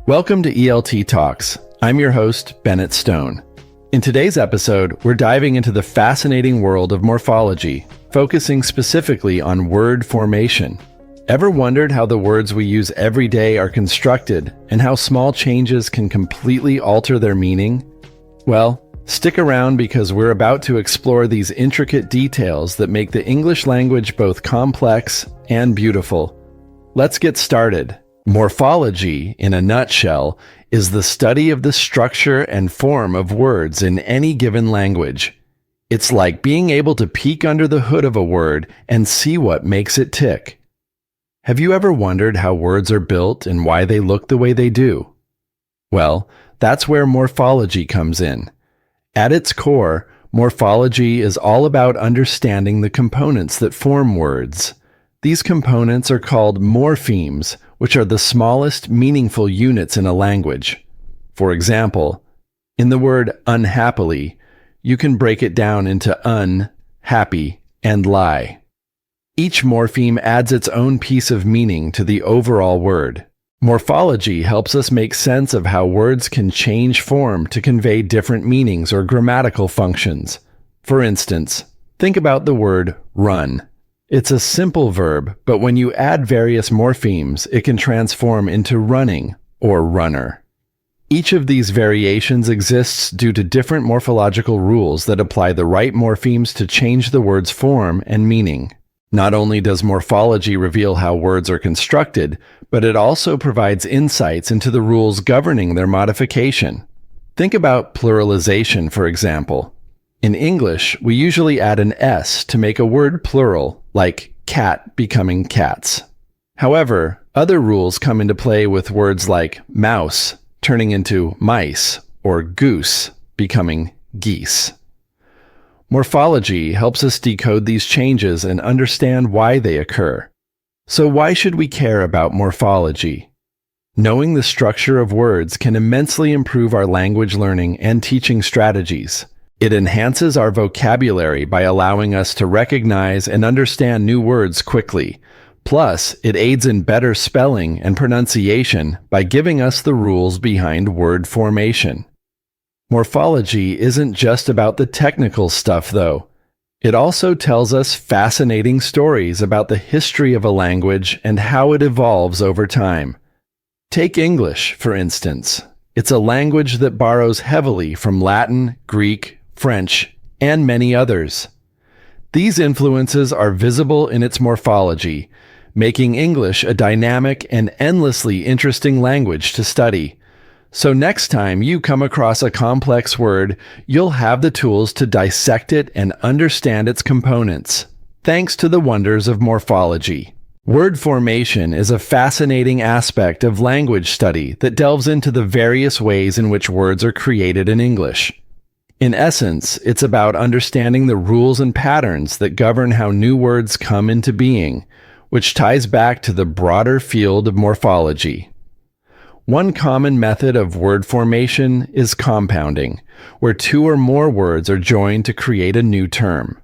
Welcome to ELT Talks. I'm your host, Bennett Stone. In today's episode, we're diving into the fascinating world of morphology, focusing specifically on word formation. Ever wondered how the words we use every day are constructed and how small changes can completely alter their meaning? Well, stick around because we're about to explore these intricate details that make the English language both complex and beautiful. Let's get started. Morphology, in a nutshell, is the study of the structure and form of words in any given language. It's like being able to peek under the hood of a word and see what makes it tick. Have you ever wondered how words are built and why they look the way they do? Well, that's where morphology comes in. At its core, morphology is all about understanding the components that form words. These components are called morphemes, which are the smallest meaningful units in a language. For example, in the word unhappily, you can break it down into un, happy, and lie. Each morpheme adds its own piece of meaning to the overall word. Morphology helps us make sense of how words can change form to convey different meanings or grammatical functions. For instance, think about the word run. It's a simple verb, but when you add various morphemes, it can transform into running or runner. Each of these variations exists due to different morphological rules that apply the right morphemes to change the word's form and meaning. Not only does morphology reveal how words are constructed, but it also provides insights into the rules governing their modification. Think about pluralization, for example. In English, we usually add an S to make a word plural, like cat becoming cats. However, other rules come into play with words like mouse turning into mice or goose becoming geese. Morphology helps us decode these changes and understand why they occur. So why should we care about morphology? Knowing the structure of words can immensely improve our language learning and teaching strategies. It enhances our vocabulary by allowing us to recognize and understand new words quickly. Plus, it aids in better spelling and pronunciation by giving us the rules behind word formation. Morphology isn't just about the technical stuff, though. It also tells us fascinating stories about the history of a language and how it evolves over time. Take English, for instance. It's a language that borrows heavily from Latin, Greek, French, and many others. These influences are visible in its morphology, making English a dynamic and endlessly interesting language to study. So next time you come across a complex word, you'll have the tools to dissect it and understand its components, thanks to the wonders of morphology. Word formation is a fascinating aspect of language study that delves into the various ways in which words are created in English. In essence, it's about understanding the rules and patterns that govern how new words come into being, which ties back to the broader field of morphology. One common method of word formation is compounding, where two or more words are joined to create a new term.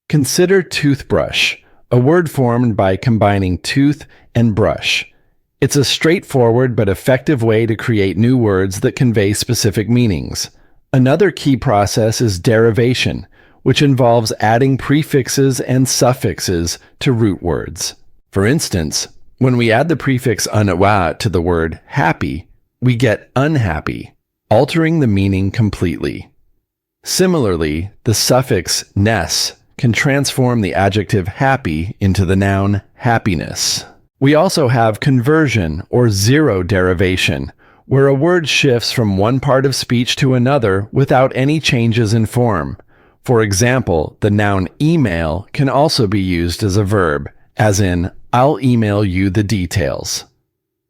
Consider toothbrush, a word formed by combining tooth and brush. It's a straightforward but effective way to create new words that convey specific meanings. Another key process is derivation, which involves adding prefixes and suffixes to root words. For instance, when we add the prefix "anawa" to the word happy, we get unhappy, altering the meaning completely. Similarly, the suffix "ness" can transform the adjective happy into the noun happiness. We also have conversion or zero derivation, where a word shifts from one part of speech to another without any changes in form. For example, the noun email can also be used as a verb, as in, I'll email you the details.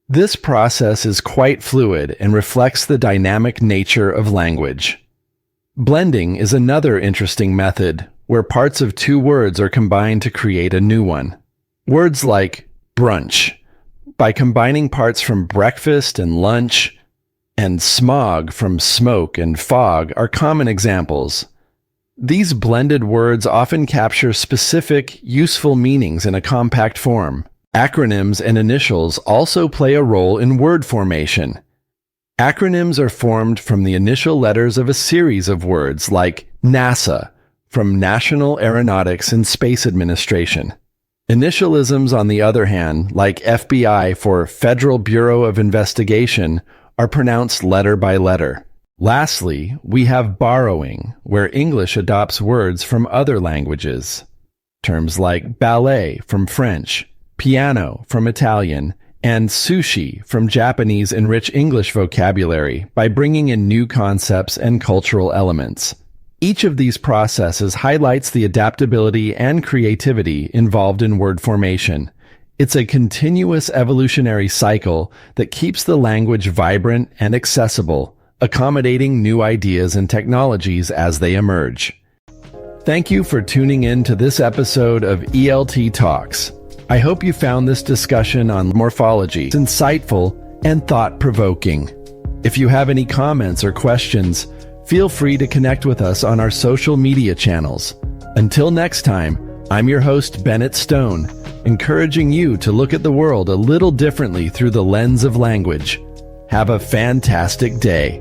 This process is quite fluid and reflects the dynamic nature of language. Blending is another interesting method, where parts of two words are combined to create a new one. Words like brunch, by combining parts from breakfast and lunch, and smog from smoke and fog are common examples. These blended words often capture specific, useful meanings in a compact form. Acronyms and initials also play a role in word formation. Acronyms are formed from the initial letters of a series of words like NASA, from National Aeronautics and Space Administration. Initialisms, on the other hand, like FBI for Federal Bureau of Investigation, are pronounced letter by letter. Lastly, we have borrowing, where English adopts words from other languages. Terms like ballet from French, piano from Italian, and sushi from Japanese enrich English vocabulary by bringing in new concepts and cultural elements. Each of these processes highlights the adaptability and creativity involved in word formation. It's a continuous evolutionary cycle that keeps the language vibrant and accessible, accommodating new ideas and technologies as they emerge. Thank you for tuning in to this episode of ELT Talks. I hope you found this discussion on morphology insightful and thought-provoking. If you have any comments or questions, feel free to connect with us on our social media channels. Until next time, I'm your host, Bennett Stone, encouraging you to look at the world a little differently through the lens of language. Have a fantastic day.